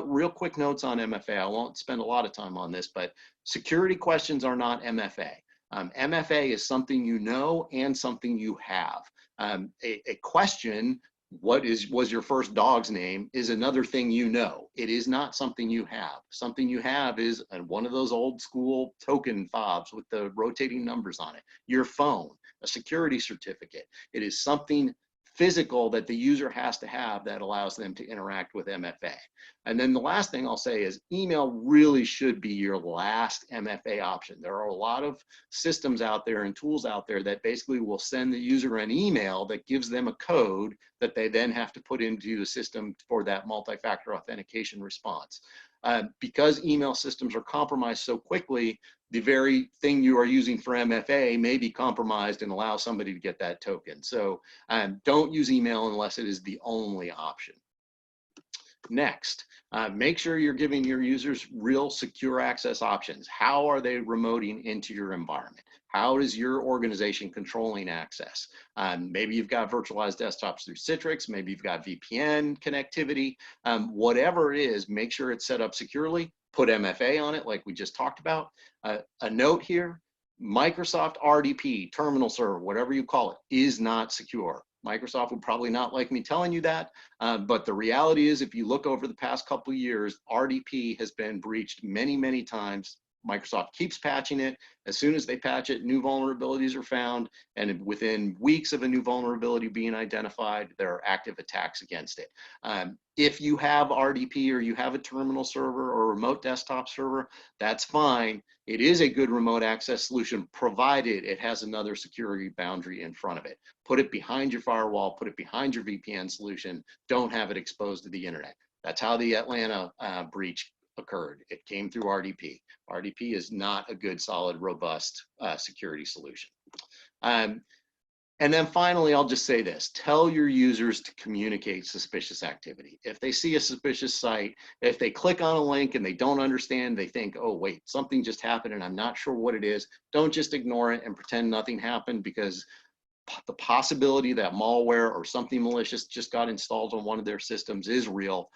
Real quick notes on MFA. I won't spend a lot of time on this, but security questions are not MFA. MFA is something you know and something you have. A question, was your first dog's name, is another thing you know. It is not something you have. Something you have is one of those old school token fobs with the rotating numbers on it. Your phone, a security certificate. It is something physical that the user has to have that allows them to interact with MFA. And then the last thing I'll say is email really should be your last MFA option. There are a lot of systems out there and tools out there that basically will send the user an email that gives them a code that they then have to put into the system for that multi-factor authentication response. Because email systems are compromised so quickly, the very thing you are using for MFA may be compromised and allow somebody to get that token. So don't use email unless it is the only option. Next, make sure you're giving your users real secure access options. How are they remoting into your environment? How is your organization controlling access? Maybe you've got virtualized desktops through Citrix, maybe you've got VPN connectivity, whatever it is, make sure it's set up securely, put MFA on it like we just talked about. A note here, Microsoft RDP, terminal server, whatever you call it, is not secure. Microsoft would probably not like me telling you that, but the reality is if you look over the past couple of years, RDP has been breached many, many times. Microsoft keeps patching it. As soon as they patch it, new vulnerabilities are found, and within weeks of a new vulnerability being identified, there are active attacks against it. If you have RDP or you have a terminal server or a remote desktop server, that's fine. It is a good remote access solution, provided it has another security boundary in front of it. Put it behind your firewall, put it behind your VPN solution, don't have it exposed to the internet. That's how the Atlanta breach occurred. It came through RDP. RDP is not a good, solid, robust security solution. And then finally, I'll just say this, tell your users to communicate suspicious activity. If they see a suspicious site, if they click on a link and they don't understand, they think, oh, wait, something just happened and I'm not sure what it is, don't just ignore it and pretend nothing happened, because the possibility that malware or something malicious just got installed on one of their systems is real.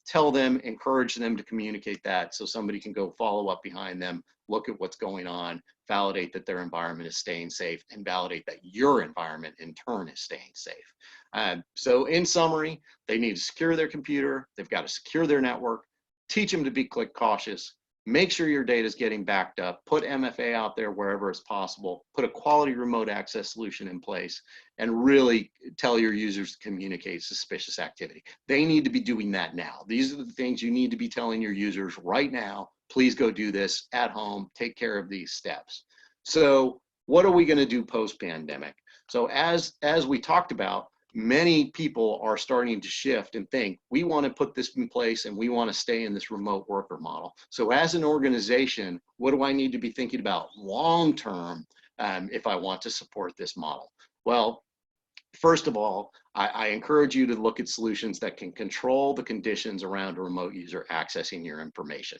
Tell them, encourage them to communicate that so somebody can go follow up behind them, look at what's going on, validate that their environment is staying safe, and validate that your environment in turn is staying safe. So in summary, they need to secure their computer, they've got to secure their network, teach them to be click cautious, make sure your data is getting backed up, put MFA out there wherever it's possible, put a quality remote access solution in place, and really tell your users to communicate suspicious activity. They need to be doing that now. These are the things you need to be telling your users right now. Please go do this at home, take care of these steps. So what are we going to do post-pandemic? So as we talked about, many people are starting to shift and think, we want to put this in place and we want to stay in this remote worker model. So as an organization, what do I need to be thinking about long-term if I want to support this model? Well, first of all, I encourage you to look at solutions that can control the conditions around a remote user accessing your information.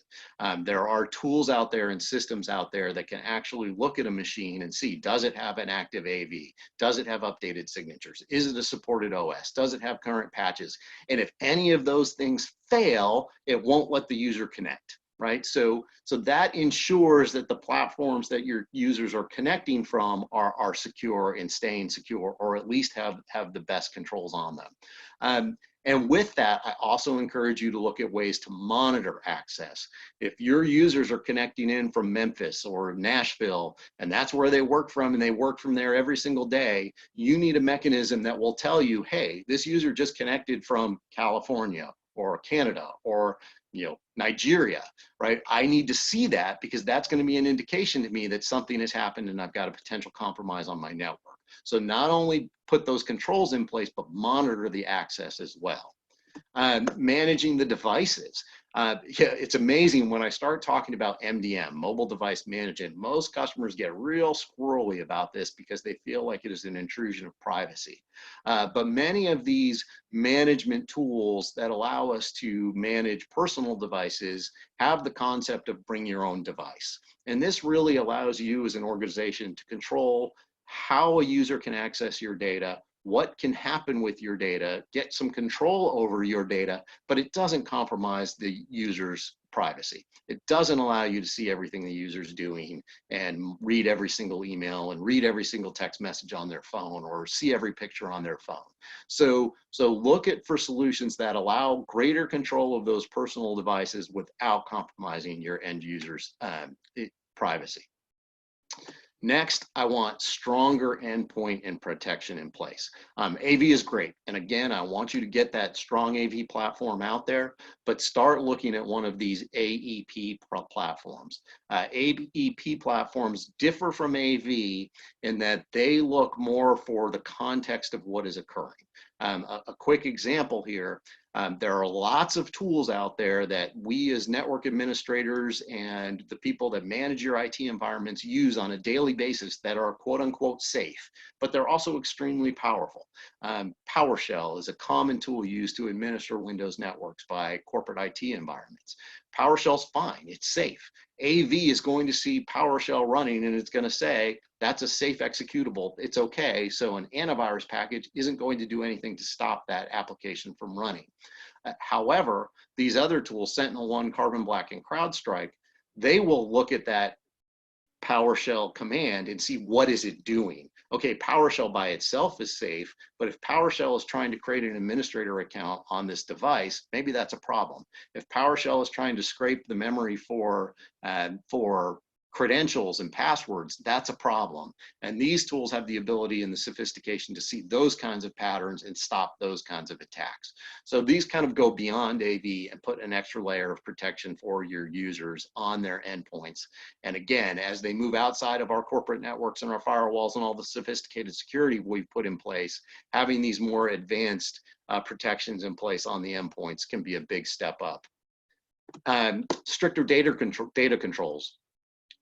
There are tools out there and systems out there that can actually look at a machine and see, does it have an active AV? Does it have updated signatures? Is it a supported OS? Does it have current patches? And if any of those things fail, it won't let the user connect. Right? So that ensures that the platforms that your users are connecting from are secure and staying secure, or at least have the best controls on them. And with that, I also encourage you to look at ways to monitor access. If your users are connecting in from Memphis or Nashville, and that's where they work from, and they work from there every single day, you need a mechanism that will tell you, hey, this user just connected from California or Canada or Nigeria, right? I need to see that, because that's going to be an indication to me that something has happened and I've got a potential compromise on my network. So not only put those controls in place, but monitor the access as well. Managing the devices. Yeah, it's amazing when I start talking about MDM, mobile device management, most customers get real squirrely about this because they feel like it is an intrusion of privacy. But many of these management tools that allow us to manage personal devices have the concept of bring your own device. And this really allows you as an organization to control how a user can access your data, what can happen with your data, get some control over your data, but it doesn't compromise the user's privacy. It doesn't allow you to see everything the user's doing and read every single email and read every single text message on their phone or see every picture on their phone. So look for solutions that allow greater control of those personal devices without compromising your end user's privacy. Next, I want stronger endpoint and protection in place. AV is great. And again, I want you to get that strong AV platform out there, but start looking at one of these AEP platforms. AEP platforms differ from AV in that they look more for the context of what is occurring. A quick example here, There are lots of tools out there that we as network administrators and the people that manage your IT environments use on a daily basis that are quote unquote safe, but they're also extremely powerful. PowerShell is a common tool used to administer Windows networks by corporate IT environments. PowerShell's fine, it's safe. AV is going to see PowerShell running and it's going to say, that's a safe executable, it's okay. So an antivirus package isn't going to do anything to stop that application from running. However, these other tools, SentinelOne, Carbon Black, and CrowdStrike, they will look at that PowerShell command and see what is it doing. Okay, PowerShell by itself is safe, but if PowerShell is trying to create an administrator account on this device, maybe that's a problem. If PowerShell is trying to scrape the memory for credentials and passwords, that's a problem. And these tools have the ability and the sophistication to see those kinds of patterns and stop those kinds of attacks. So these kind of go beyond AV and put an extra layer of protection for your users on their endpoints. And again, as they move outside of our corporate networks and our firewalls and all the sophisticated security we've put in place, having these more advanced protections in place on the endpoints can be a big step up. Stricter data controls.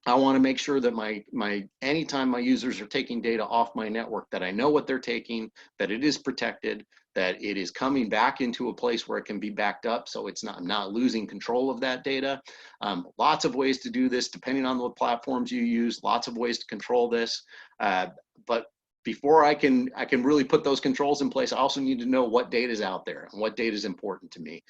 I want to make sure that anytime my users are taking data off my network, that I know what they're taking, that it is protected, that it is coming back into a place where it can be backed up, so I'm not losing control of that data. Lots of ways to do this, depending on what platforms you use. Lots of ways to control this, but before I can really put those controls in place, I also need to know what data is out there and what data is important to me.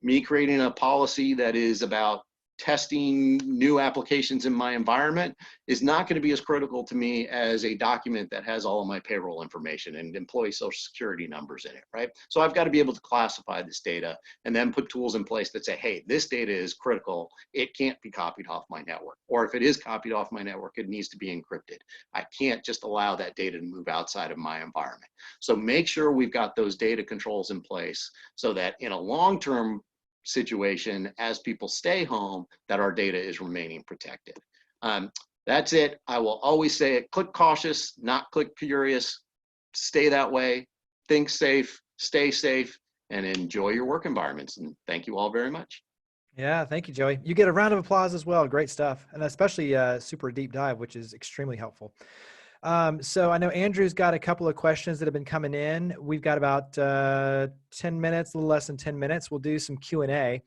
Me creating a policy that is about testing new applications in my environment is not going to be as critical to me as a document that has all of my payroll information and employee social security numbers in it, right? So I've got to be able to classify this data and then put tools in place that say, hey, this data is critical. It can't be copied off my network. Or if it is copied off my network, it needs to be encrypted. I can't just allow that data to move outside of my environment. So make sure we've got those data controls in place so that in a long-term situation, as people stay home, that our data is remaining protected. That's it. I will always say it, click cautious, not click curious. Stay that way, think safe, stay safe, and enjoy your work environments. And thank you all very much. Yeah, thank you, Joey. You get a round of applause as well. Great stuff. And especially super deep dive, which is extremely helpful. So I know Andrew's got a couple of questions that have been coming in. We've got about 10 minutes, a little less than 10 minutes. We'll do some Q&A.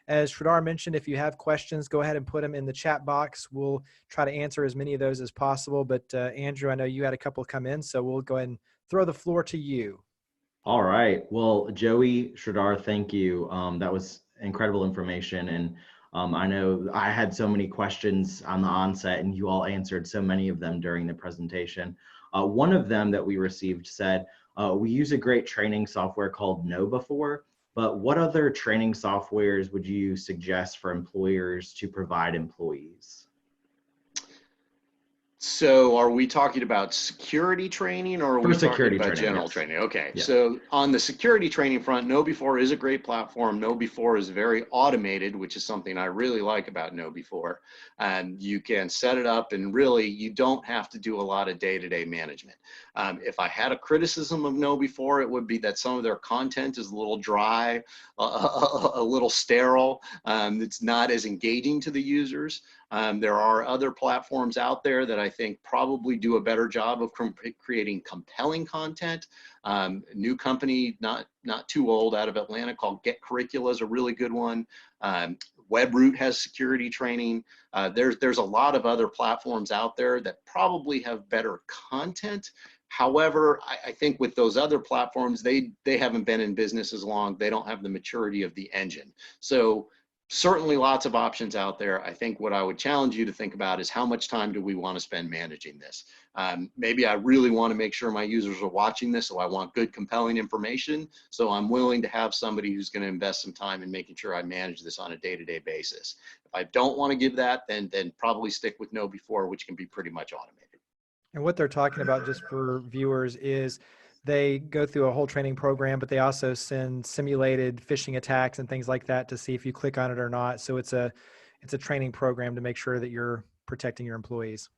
As Sridhar mentioned, if you have questions, go ahead and put them in the chat box. We'll try to answer as many of those as possible. But Andrew, I know you had a couple come in, so we'll go ahead and throw the floor to you. All right. Well, Joey, Sridhar, thank you. That was incredible information. And I know I had so many questions on the onset and you all answered so many of them during the presentation. One of them that we received said, we use a great training software called KnowBe4, but what other training softwares would you suggest for employers to provide employees? So are we talking about security training or are we talking about general yes. training? Okay, Yeah. So on the security training front, KnowBe4 is a great platform. KnowBe4 is very automated, which is something I really like about KnowBe4. And you can set it up and really you don't have to do a lot of day-to-day management. If I had a criticism of KnowBe4, it would be that some of their content is a little dry, a little sterile. It's not as engaging to the users. There are other platforms out there that I think probably do a better job of creating compelling content. New company, not too old, out of Atlanta called Get Curricula is a really good one. WebRoot has security training. There's a lot of other platforms out there that probably have better content. However, I think with those other platforms, they haven't been in business as long. They don't have the maturity of the engine. So certainly lots of options out there. I think what I would challenge you to think about is how much time do we want to spend managing this? Maybe I really want to make sure my users are watching this, so I want good, compelling information. So I'm willing to have somebody who's going to invest some time in making sure I manage this on a day-to-day basis. If I don't want to give that, then probably stick with KnowBe4, which can be pretty much automated. And what they're talking about, just for viewers, is they go through a whole training program, but they also send simulated phishing attacks and things like that to see if you click on it or not. So it's a training program to make sure that you're protecting your employees.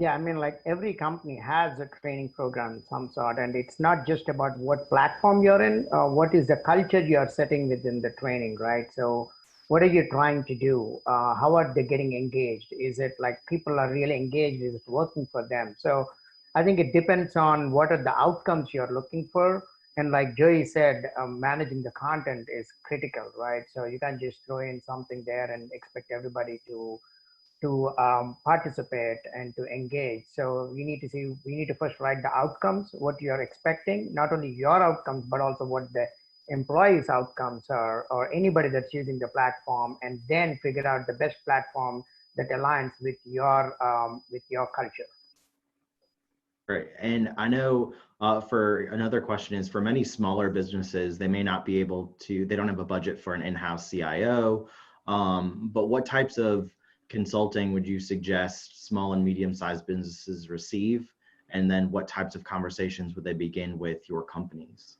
Yeah, I mean, like every company has a training program of some sort, and it's not just about what platform you're in, what is the culture you're setting within the training, right? So, what are you trying to do? How are they getting engaged? Is it like people are really engaged? Is it working for them? So, I think it depends on what are the outcomes you're looking for. And like Joey said, managing the content is critical, right? So, you can't just throw in something there and expect everybody to participate and to engage. So we need to first write the outcomes, what you're expecting, not only your outcomes, but also what the employees' outcomes are, or anybody that's using the platform, and then figure out the best platform that aligns with your culture. Great. And I know for another question is for many smaller businesses, they may not be able to, they don't have a budget for an in-house CIO. But what types of consulting would you suggest small and medium-sized businesses receive? And then what types of conversations would they begin with your companies?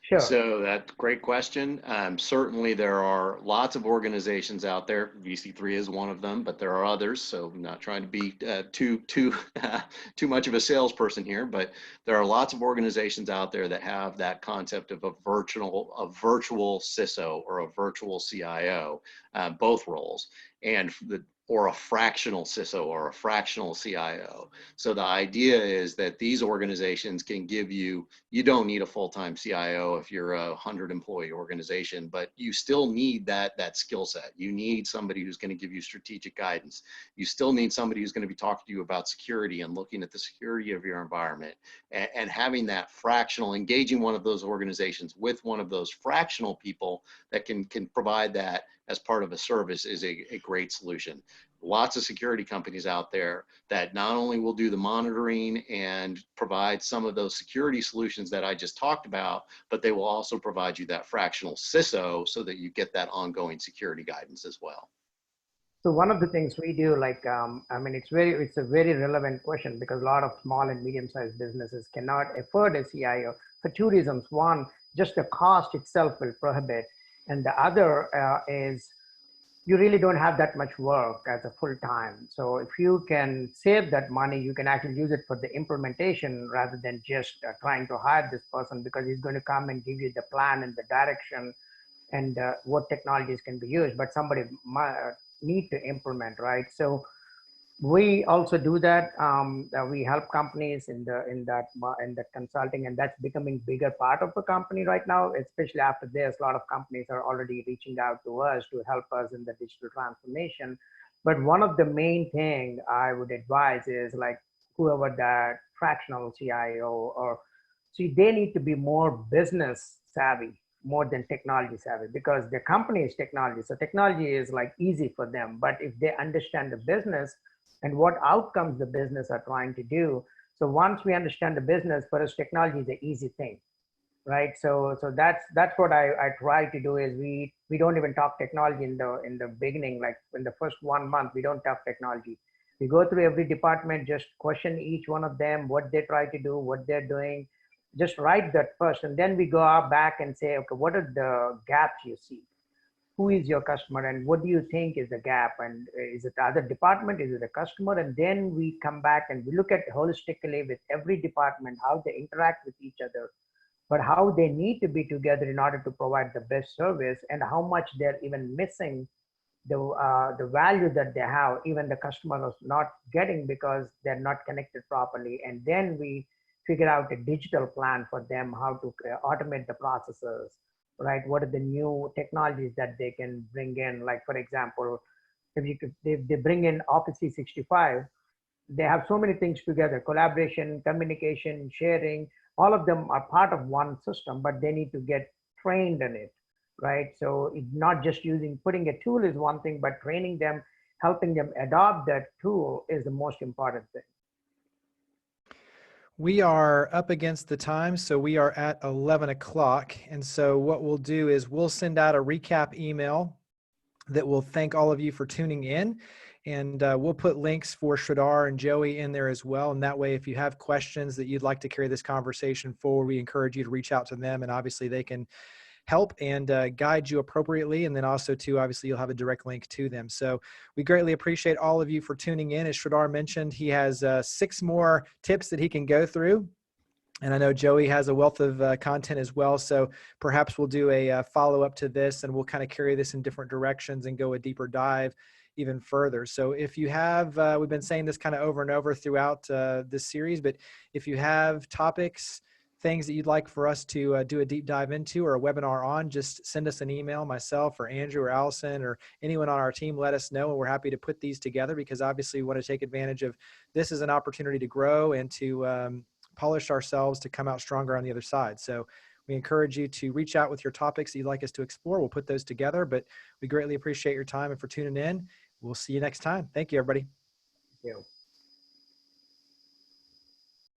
Sure. So that's a great question. Certainly there are lots of organizations out there. VC3 is one of them, but there are others. So I'm not trying to be too much of a salesperson here, but there are lots of organizations out there that have that concept of a virtual CISO or a virtual CIO, both roles, and or a fractional CISO or a fractional CIO. So the idea is that these organizations can give you don't need a full-time CIO if you're a 100-employee organization, but you still need that skill set. You need somebody who's going to give you strategic guidance. You still need somebody who's going to be talking to you about security and looking at the security of your environment, and having that fractional, engaging one of those organizations with one of those fractional people that can provide that as part of a service is a great solution. Lots of security companies out there that not only will do the monitoring and provide some of those security solutions that I just talked about, but they will also provide you that fractional CISO so that you get that ongoing security guidance as well. So one of the things we do, like, I mean, it's a very relevant question because a lot of small and medium-sized businesses cannot afford a CIO for two reasons. One, just the cost itself will prohibit. And the other is you really don't have that much work as a full time. So if you can save that money, you can actually use it for the implementation rather than just trying to hire this person, because he's going to come and give you the plan and the direction and what technologies can be used, but somebody might need to implement, right? So we also do that. We help companies in the consulting, and that's becoming bigger part of the company right now. Especially after this, a lot of companies are already reaching out to us to help us in the digital transformation. But one of the main thing I would advise is like whoever that fractional CIO or see, they need to be more business savvy more than technology savvy, because the company is technology. So technology is like easy for them, but if they understand the business and what outcomes the business are trying to do. So once we understand the business, for us, technology is an easy thing, right? So that's what I try to do is we don't even talk technology in the beginning. Like in the first 1 month, we don't talk technology. We go through every department, just question each one of them, what they try to do, what they're doing. Just write that first, and then we go back and say, okay, what are the gaps you see? Who is your customer, and what do you think is the gap? And is it the other department? Is it the customer? And then we come back and we look at holistically with every department, how they interact with each other, but how they need to be together in order to provide the best service, and how much they're even missing the value that they have, even the customer is not getting because they're not connected properly. And then we figure out a digital plan for them, how to automate the processes, right? What are the new technologies that they can bring in? Like, for example, if they bring in Office 365, they have so many things together: collaboration, communication, sharing. All of them are part of one system, but they need to get trained in it, right? So it's not just putting a tool is one thing, but training them, helping them adopt that tool is the most important thing. We are up against the time, so we are at 11 o'clock. And so what we'll do is we'll send out a recap email that will thank all of you for tuning in. And we'll put links for Sridhar and Joey in there as well. And that way, if you have questions that you'd like to carry this conversation forward, we encourage you to reach out to them. And obviously they can help and guide you appropriately. And then also too, obviously you'll have a direct link to them. So we greatly appreciate all of you for tuning in. As Sridhar mentioned, he has 6 more tips that he can go through. And I know Joey has a wealth of content as well. So perhaps we'll do a follow-up to this, and we'll kind of carry this in different directions and go a deeper dive even further. So if you have, we've been saying this kind of over and over throughout this series, but if you have topics, things that you'd like for us to do a deep dive into or a webinar on, just send us an email, myself or Andrew or Allison or anyone on our team, let us know. And we're happy to put these together, because obviously we want to take advantage of this as an opportunity to grow and to polish ourselves to come out stronger on the other side. So we encourage you to reach out with your topics that you'd like us to explore. We'll put those together, but we greatly appreciate your time and for tuning in. We'll see you next time. Thank you, everybody. Thank you.